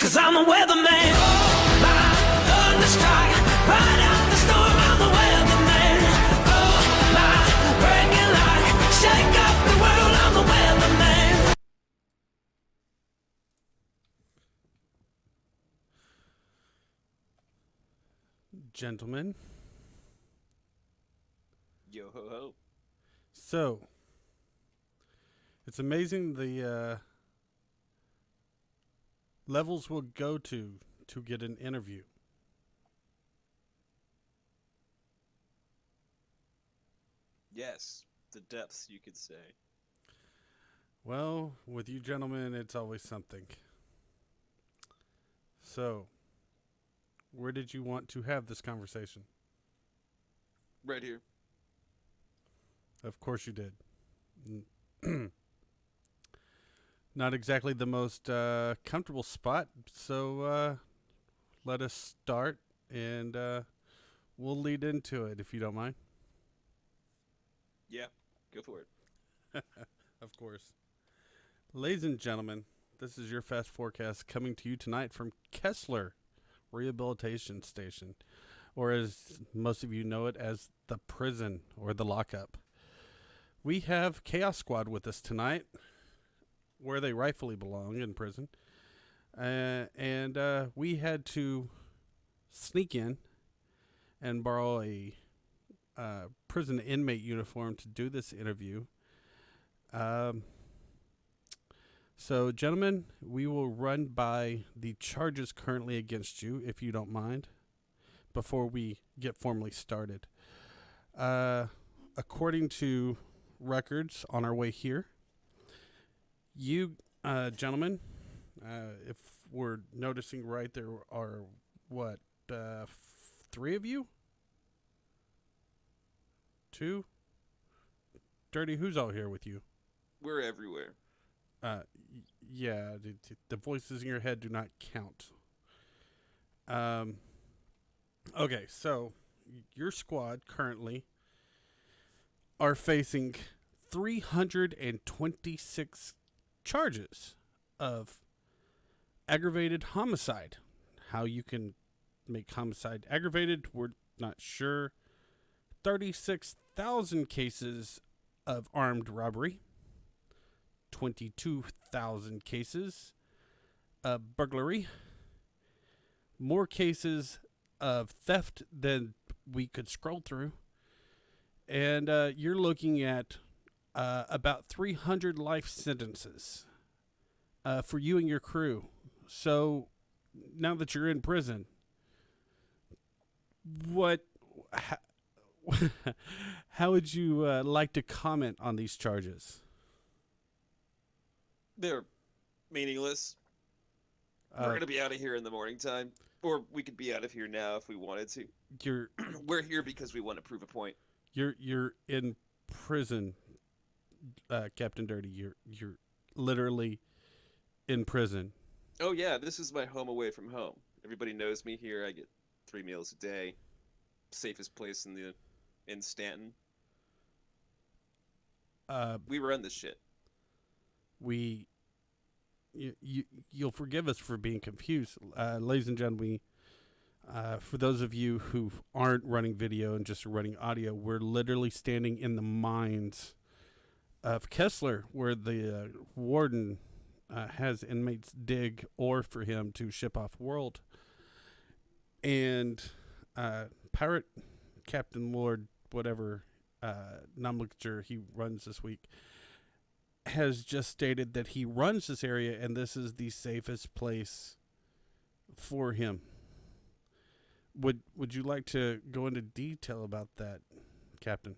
'Cause I'm the weatherman. Oh, my thunderstrike. Ride out the storm, I'm the weatherman. Oh, my breaking light. Shake up the world, I'm the weatherman. Gentlemen, Yo ho ho. so it's amazing the levels we'll go to get an interview. Yes, the depths, you could say. Well, with you gentlemen, it's always something. So, where did you want to have this conversation? Right here. Of course you did. Not exactly the most comfortable spot, so let us start, and we'll lead into it if you don't mind. Yeah, go for it. Of course. Ladies and gentlemen, this is your Fast Forecast coming to you tonight from Kessler Rehabilitation Station, or as most of you know it as the prison or the lockup. We have Chaos Squad with us tonight, where they rightfully belong, in prison. And we had to sneak in and borrow a prison inmate uniform to do this interview. So, gentlemen, we will run by the charges currently against you, if you don't mind, before we get formally started. According to records on our way here, you, gentlemen, if we're noticing right, there are, what, 3 of you? 2? Dirty, who's all here with you? We're everywhere. Yeah, the voices in your head do not count. Okay, so your squad currently are facing 326 charges of aggravated homicide. How you can make homicide aggravated, we're not sure. 36,000 cases of armed robbery. 22,000 cases of burglary. More cases of theft than we could scroll through. And you're looking at about 300 life sentences for you and your crew. So now that you're in prison, how would you like to comment on these charges? They're meaningless. We're going to be out of here in the morning time. Or we could be out of here now if we wanted to. We're here because we want to prove a point. You're in prison, Captain Dirty. You're literally in prison. Oh yeah, this is my home away from home. Everybody knows me here. I get 3 meals a day. Safest place in Stanton. We run this shit. You'll forgive us for being confused, ladies and gentlemen. For those of you who aren't running video and just running audio, we're literally standing in the mines of Kessler, where the warden has inmates dig ore for him to ship off world. And Pirate Captain Lord, whatever nomenclature he runs this week, has just stated that he runs this area and this is the safest place for him. Would you like to go into detail about that, Captain?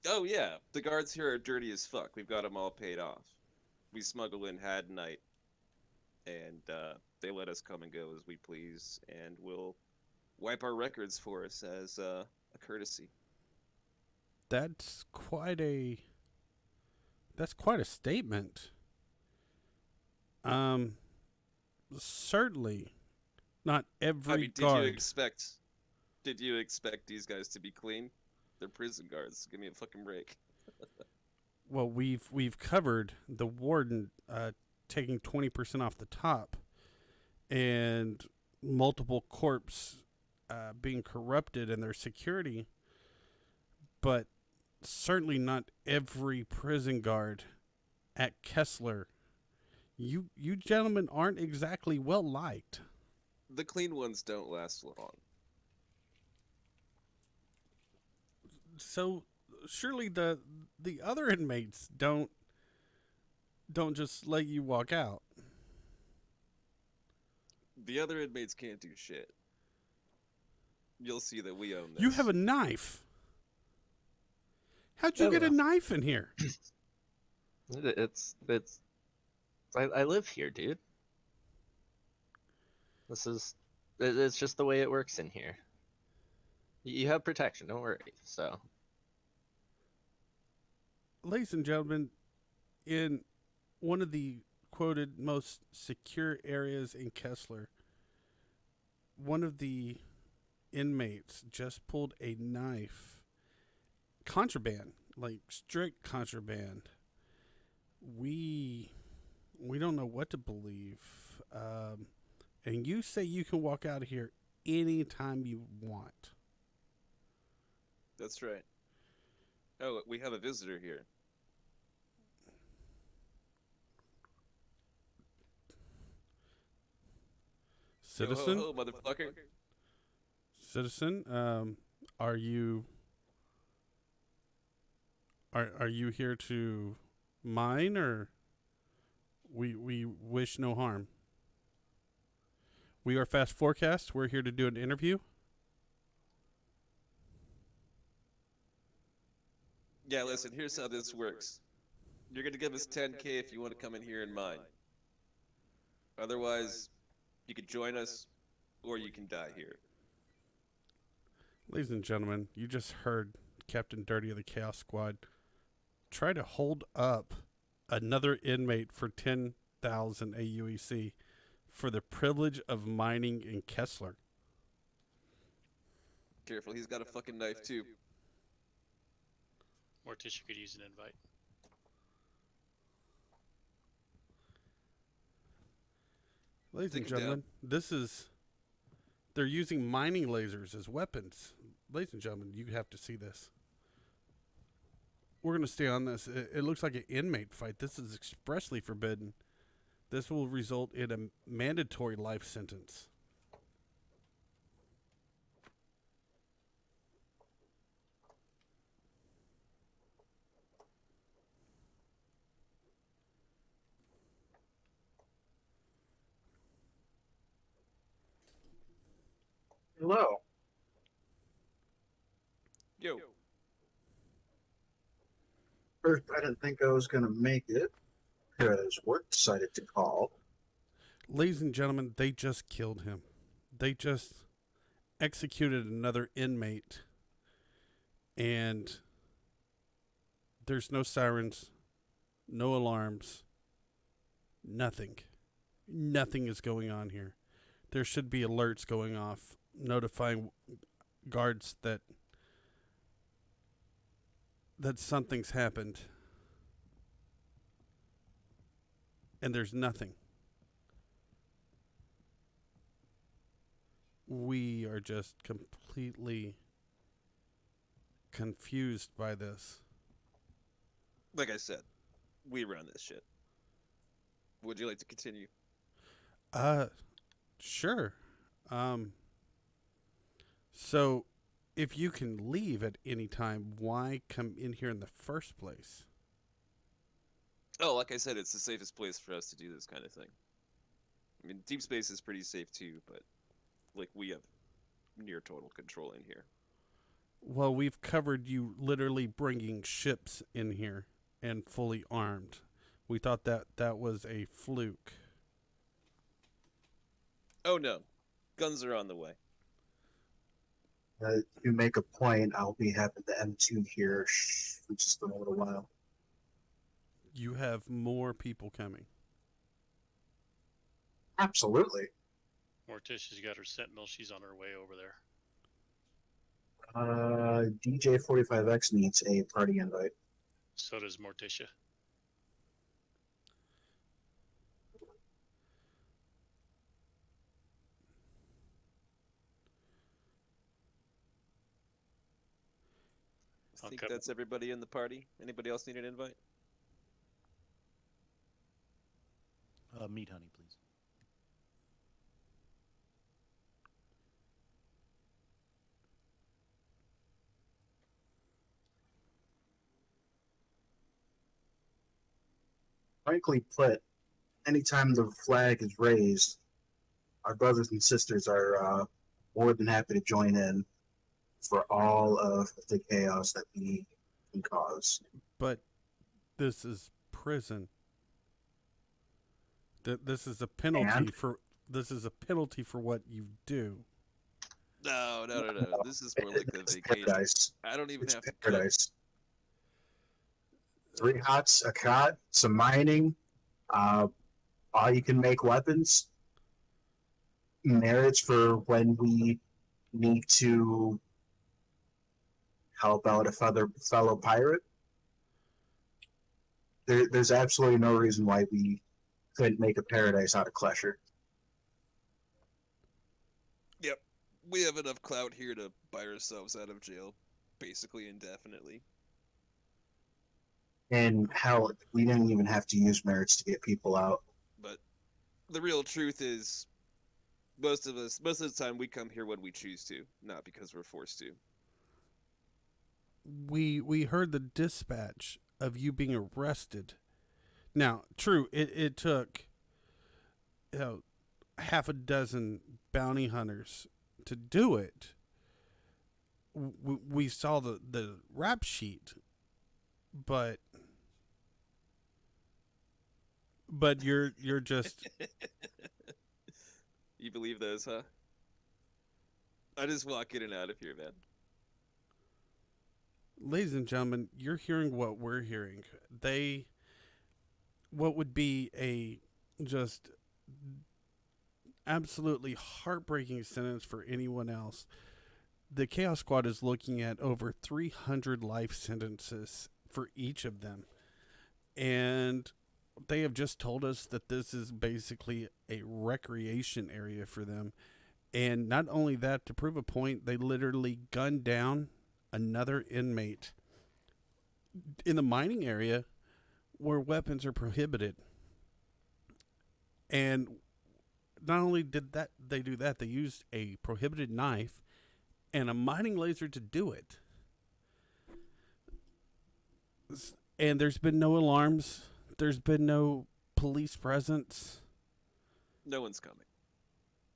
Oh yeah, the guards here are dirty as fuck. We've got them all paid off. We smuggle in Had Night, and they let us come and go as we please, and will wipe our records for us as a courtesy. That's quite a statement. Certainly, not every I mean, guard. Did you expect these guys to be clean? They're prison guards. Give me a fucking break. Well, we've covered the warden taking 20% off the top, and multiple corps being corrupted in their security, but certainly not every prison guard at Kessler. You gentlemen aren't exactly well liked. The clean ones don't last long. So surely the other inmates don't just let you walk out. The other inmates can't do shit. You'll see that we own this. You have a knife. How'd you get a knife in here? It's I live here, dude. It's just the way it works in here. You have protection, don't worry. So, Ladies and gentlemen, in one of the quoted most secure areas in Kessler, one of the inmates just pulled a knife. Contraband, like strict contraband. We don't know what to believe. And you say you can walk out of here anytime you want. That's right. Oh, we have a visitor here. Citizen? Yo, ho, ho, motherfucker. Citizen, are you here to mine, or we wish no harm? We are Fast Forecast. We're here to do an interview. Yeah, listen, here's how this works. You're gonna give us 10K if you want to come in here and mine. Otherwise, you could join us, or you can die here. Ladies and gentlemen, you just heard Captain Dirty of the Chaos Squad try to hold up another inmate for 10,000 AUEC for the privilege of mining in Kessler. Careful, he's got a fucking knife too. Morticia could use an invite. Ladies and Take him gentlemen, they're using mining lasers as weapons. Ladies and gentlemen, you have to see this. We're going to stay on this. It looks like an inmate fight. This is expressly forbidden. This will result in a mandatory life sentence. Hello. Yo. First, I didn't think I was going to make it because work decided to call. Ladies and gentlemen, they just killed him. They just executed another inmate. And there's no sirens, no alarms, nothing. Nothing is going on here. There should be alerts going off, notifying guards that something's happened. And there's nothing. We are just completely confused by this. Like I said, we run this shit. Would you like to continue? Sure. So if you can leave at any time, why come in here in the first place? Oh, like I said, it's the safest place for us to do this kind of thing. I mean, deep space is pretty safe too, but like we have near total control in here. Well, we've covered you literally bringing ships in here and fully armed. We thought that was a fluke. Oh no, guns are on the way. You make a point, I'll be having the M2 here for just a little while. You have more people coming. Absolutely. Morticia's got her sentinel. She's on her way over there. DJ45X needs a party invite. So does Morticia. think Okay. that's everybody in the party. Anybody else need an invite? Meat honey, please. Frankly put, anytime the flag is raised, our brothers and sisters are more than happy to join in for all of the chaos that we can cause. But this is prison. This is a penalty And? for what you do. No. This is more like a It's vacation. paradise. I don't even It's have to cook. paradise. 3 hots, a cot, some mining, all you can make weapons, marriage for when we need to help out a fellow pirate. There's absolutely no reason why we couldn't make a paradise out of Klesher. Yep. We have enough clout here to buy ourselves out of jail, basically indefinitely. And hell, we didn't even have to use marriage to get people out. But the real truth is, most of the time, we come here when we choose to, not because we're forced to. We heard the dispatch of you being arrested. Now, true, it took half a dozen bounty hunters to do it. We saw the rap sheet, but you're just You believe those, huh? I just walk in and out of here, man. ladies and gentlemen, you're hearing what we're hearing. What would be a just absolutely heartbreaking sentence for anyone else. The Chaos Squad is looking at over 300 life sentences for each of them. And they have just told us that this is basically a recreation area for them. And not only that, to prove a point, they literally gunned down another inmate in the mining area where weapons are prohibited. And not only did they do that, they used a prohibited knife and a mining laser to do it. And there's been no alarms. There's been no police presence. No one's coming,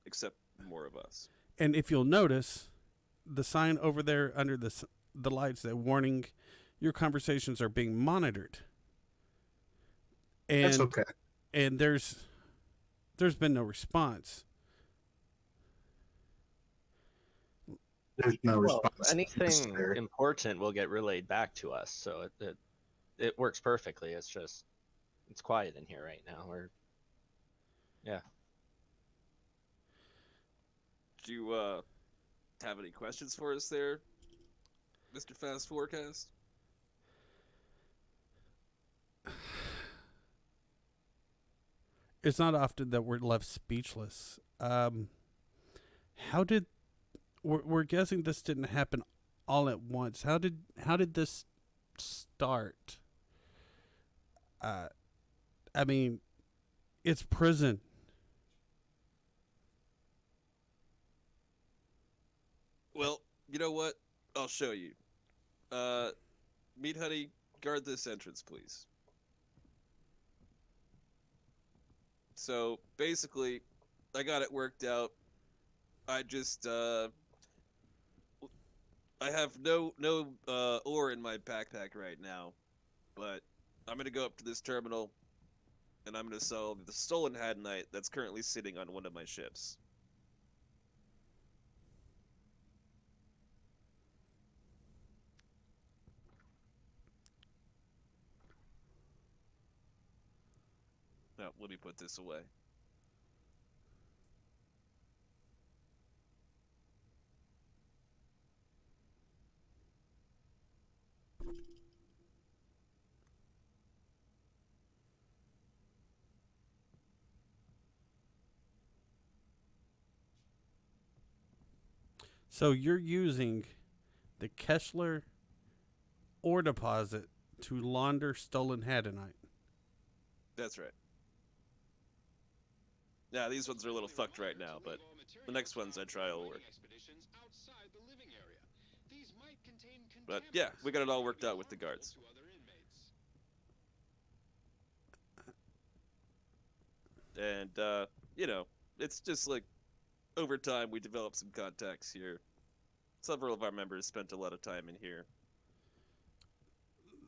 except more of us. And if you'll notice, the sign over there under the lights, that warning, your conversations are being monitored. And That's okay. and there's been no response. There's no Well, response. anything necessary. important will get relayed back to us, so it works perfectly. It's just it's quiet in here right now. Do you have any questions for us there, Mr. Fast Forecast? It's not often that we're left speechless. How did we're guessing this didn't happen all at once? How did this start? I mean, it's prison. Well, you know what? I'll show you. Meat Honey, guard this entrance, please. So, basically, I got it worked out. I just, I have no ore in my backpack right now, but I'm gonna go up to this terminal, and I'm gonna sell the stolen Hadanite that's currently sitting on one of my ships. Now, let me put this away. So you're using the Kessler or deposit to launder stolen hadonite. That's right. Yeah, these ones are a little fucked right now, but the next ones I try will work. But yeah, we got it all worked out with the guards. And, you know, it's just like over time we developed some contacts here. Several of our members spent a lot of time in here.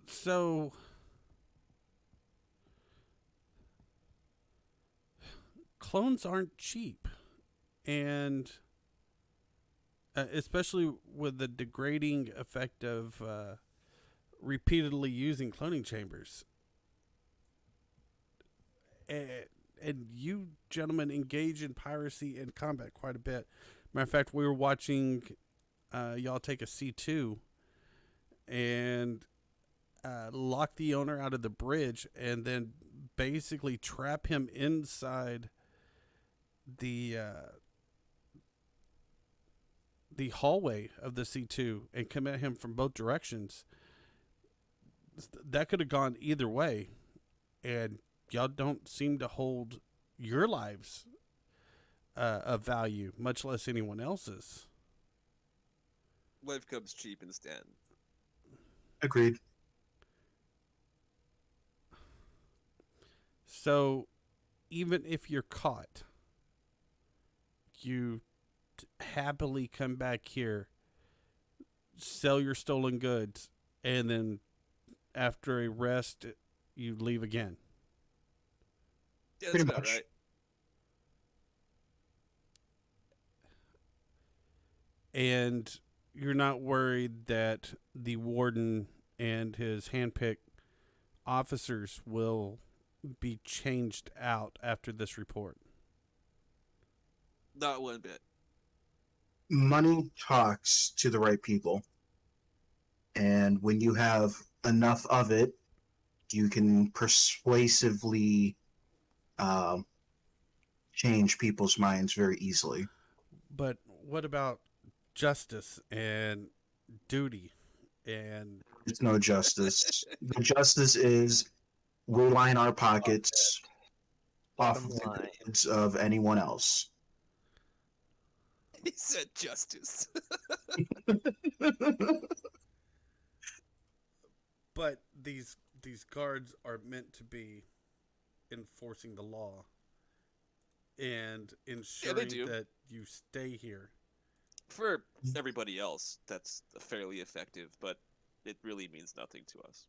So, clones aren't cheap. And especially with the degrading effect of repeatedly using cloning chambers. And you gentlemen engage in piracy and combat quite a bit. Matter of fact, we were watching y'all take a C2 and lock the owner out of the bridge and then basically trap him inside the hallway of the C2 and come at him from both directions. That could have gone either way, and y'all don't seem to hold your lives of value, much less anyone else's. Life comes cheap in Stanton. Agreed. So, even if you're caught, you happily come back here, sell your stolen goods, and then after a rest, you leave again. Yeah, that's Pretty about much. right. And you're not worried that the warden and his handpicked officers will be changed out after this report. Not one bit. Money talks to the right people. And when you have enough of it, you can persuasively change people's minds very easily. But what about justice and duty? And There's no justice. The justice is we line our pockets off Bottom of the line. goods of anyone else. He said justice. but these guards are meant to be enforcing the law and ensuring do. that you stay here. For everybody else, that's fairly effective, but it really means nothing to us.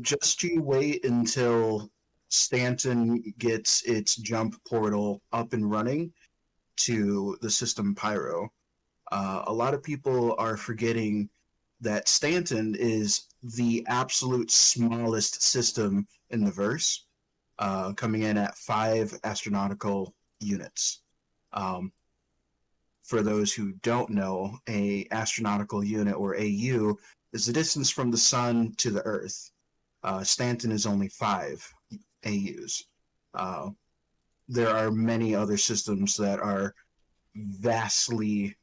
Just you wait until Stanton gets its jump portal up and running to the system Pyro. A lot of people are forgetting that Stanton is the absolute smallest system in the verse, coming in at 5 astronautical units. For those who don't know, a astronautical unit, or AU, is the distance from the sun to the Earth. Stanton is only 5 AUs. There are many other systems that are vastly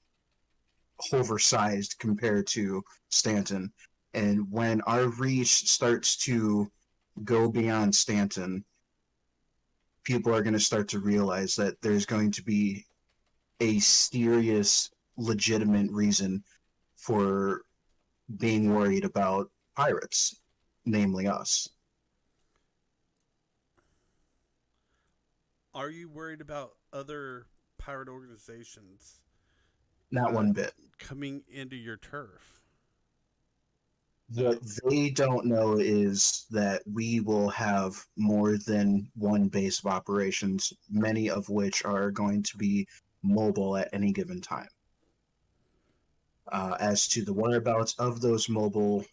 oversized compared to Stanton. And when our reach starts to go beyond Stanton, people are going to start to realize that there's going to be a serious, legitimate reason for being worried about pirates, namely us. Are you worried about other pirate organizations Not one bit. coming into your turf? What they don't know is that we will have more than one base of operations, many of which are going to be mobile at any given time. As to the whereabouts of those mobile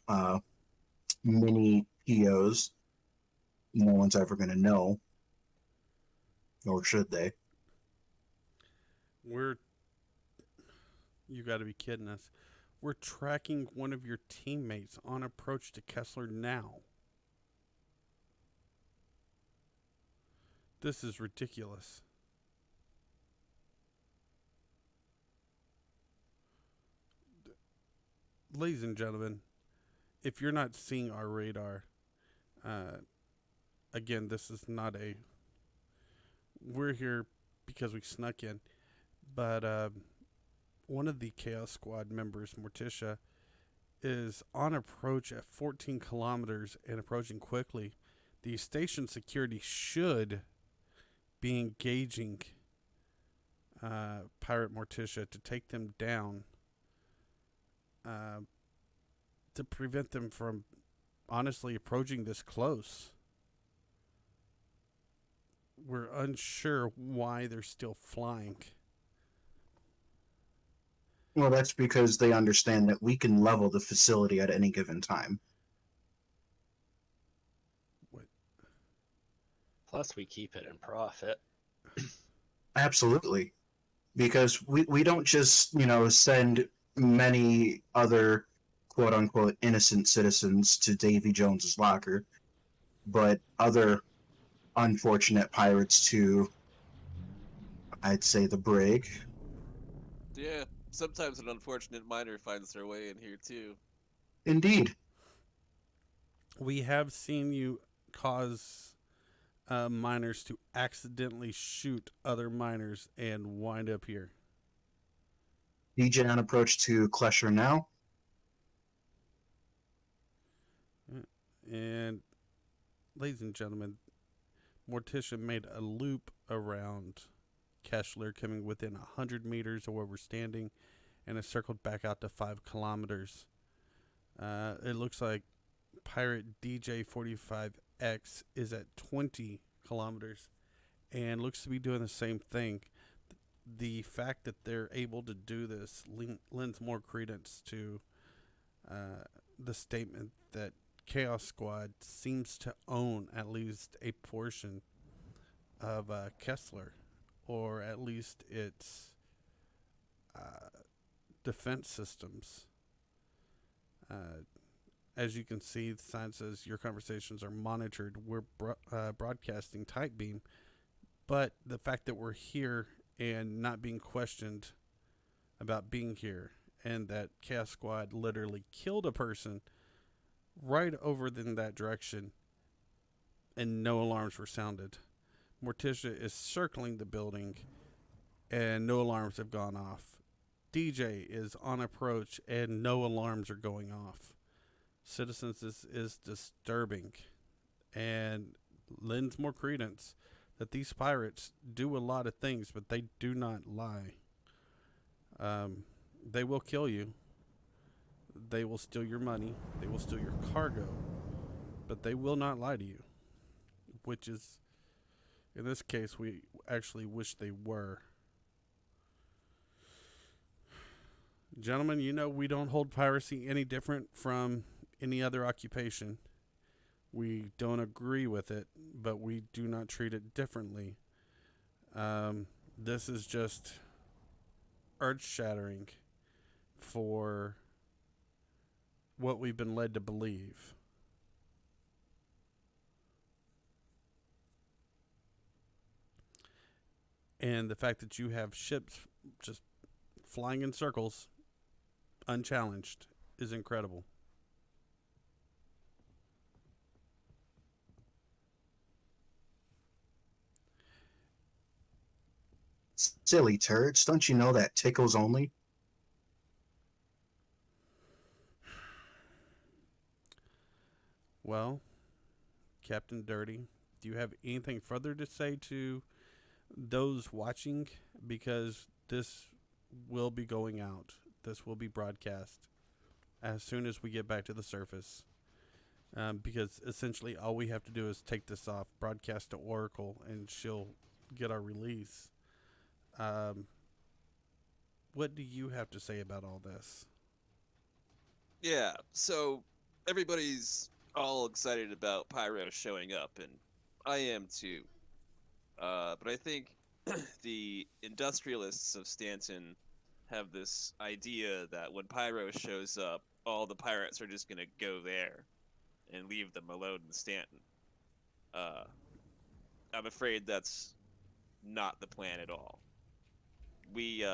mini POs, no one's ever going to know, nor should they. You got to be kidding us. We're tracking one of your teammates on approach to Kessler now. This is ridiculous. ladies and gentlemen, if you're not seeing our radar, again, this is not a. We're here because we snuck in, but one of the Chaos Squad members, Morticia, is on approach at 14 kilometers and approaching quickly. The station security should be engaging Pirate Morticia to take them down, to prevent them from honestly approaching this close. We're unsure why they're still flying. Well, that's because they understand that we can level the facility at any given time. Plus, we keep it in profit. Absolutely. Because we don't just, send many other quote unquote innocent citizens to Davy Jones's locker, but other unfortunate pirates to, I'd say, the brig. Yeah, sometimes an unfortunate miner finds their way in here too. Indeed. We have seen you cause miners to accidentally shoot other miners and wind up here. DJ on approach to Klesher now. And, ladies and gentlemen, Morticia made a loop around Kessler, coming within 100 meters of where we're standing, and has circled back out to 5 kilometers. It looks like Pirate DJ 45X is at 20 kilometers and looks to be doing the same thing. The fact that they're able to do this lends more credence to the statement that Chaos Squad seems to own at least a portion of Kessler, or at least its defense systems. As you can see, the sign says your conversations are monitored. We're broadcasting Type Beam, but the fact that we're here and not being questioned about being here, and that Chaos Squad literally killed a person right over in that direction, and no alarms were sounded. Morticia is circling the building, and no alarms have gone off. DJ is on approach, and no alarms are going off. Citizens is disturbing, and lends more credence that these pirates do a lot of things, but they do not lie. They will kill you. They will steal your money. They will steal your cargo, but they will not lie to you, which is, in this case, we actually wish they were. Gentlemen, we don't hold piracy any different from any other occupation. We don't agree with it, but we do not treat it differently. This is just earth-shattering for what we've been led to believe. And the fact that you have ships just flying in circles, unchallenged, is incredible. Silly turds, don't you know that tickles only? Well, Captain Dirty, do you have anything further to say to those watching? Because this will be going out. This will be broadcast as soon as we get back to the surface. Because essentially all we have to do is take this off, broadcast to Oracle, and she'll get our release. What do you have to say about all this? Yeah, so everybody's all excited about Pyro showing up, and I am too. But I think the industrialists of Stanton have this idea that when Pyro shows up, all the pirates are just going to go there and leave them alone in Stanton. I'm afraid that's not the plan at all. We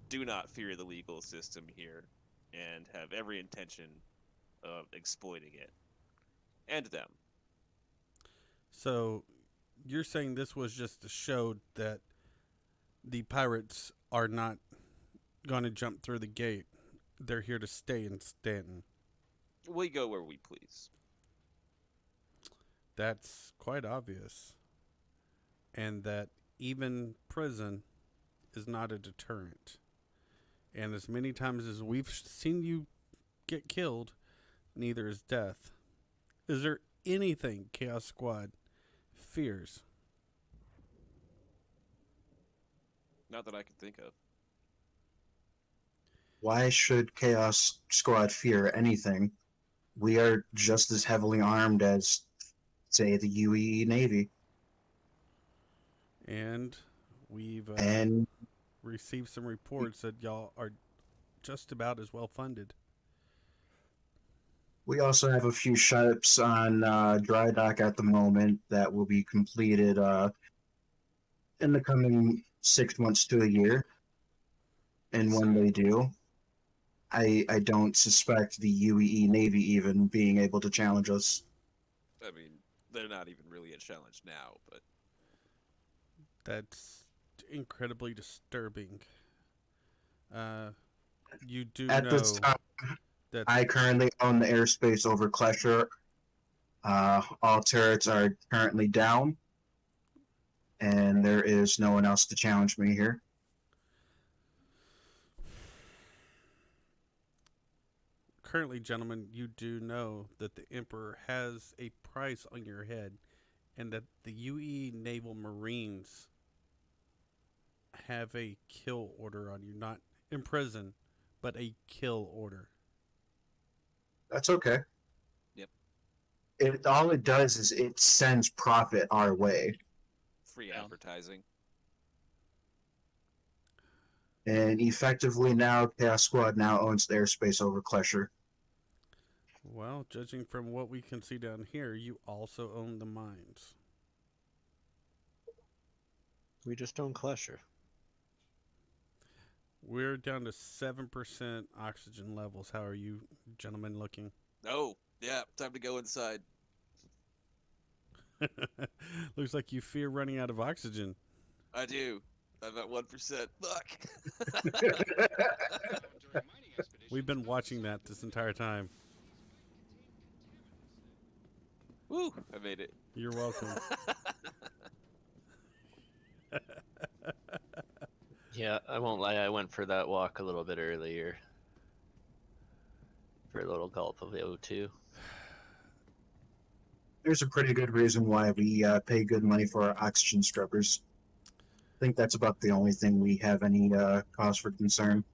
do not fear the legal system here, and have every intention of exploiting it. And them. So, you're saying this was just to show that the pirates are not going to jump through the gate. They're here to stay in Stanton. We go where we please. That's quite obvious. And that even prison is not a deterrent. And as many times as we've seen you get killed, neither is death. Is there anything Chaos Squad fears? Not that I can think of. Why should Chaos Squad fear anything? We are just as heavily armed as, say, the UEE Navy. And we've And received some reports that y'all are just about as well funded. we also have a few ships on dry dock at the moment that will be completed in the coming 6 months to a year. And when they do, I don't suspect the UEE Navy even being able to challenge us. I mean, they're not even really a challenge now, but That's incredibly disturbing. You do At know this time, that I currently own the airspace over Klesher. All turrets are currently down, and there is no one else to challenge me here. currently, gentlemen, you do know that the Emperor has a price on your head, and that the UE Naval Marines have a kill order on you, not in prison, but a kill order. That's okay. Yep. All it does is it sends profit our way. free Yeah. advertising. And effectively now, Chaos Squad now owns the airspace over Klesher. Well, judging from what we can see down here, you also own the mines. We just don't Klesher. We're down to 7% oxygen levels. How are you gentlemen looking? Oh, yeah, time to go inside. Looks like you fear running out of oxygen. I do. I'm at 1%. Fuck. We've been watching that this entire time. Woo, I made it. You're welcome. Yeah, I won't lie. I went for that walk a little bit earlier. For a little gulp of O2. There's a pretty good reason why we pay good money for our oxygen scrubbers. I think that's about the only thing we have any cause for concern.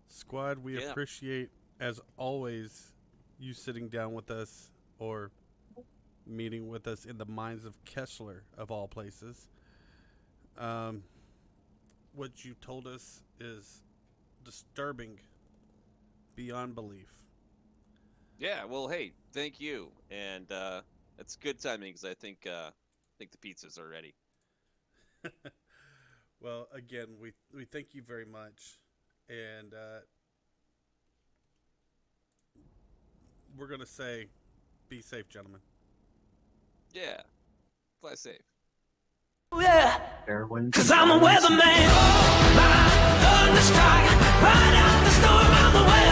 Squad, we Yeah. appreciate, as always, you sitting down with us or meeting with us in the mines of Kessler, of all places. What you told us is disturbing beyond belief. Yeah, well, hey, thank you. And it's good timing because I think the pizzas are ready. Well, again, we thank you very much, and we're gonna say, be safe, gentlemen. Yeah. Fly safe. Yeah, Fairwind. 'cause I'm a weatherman. Oh, my thunderstrike, ride out the storm, I'm the weatherman.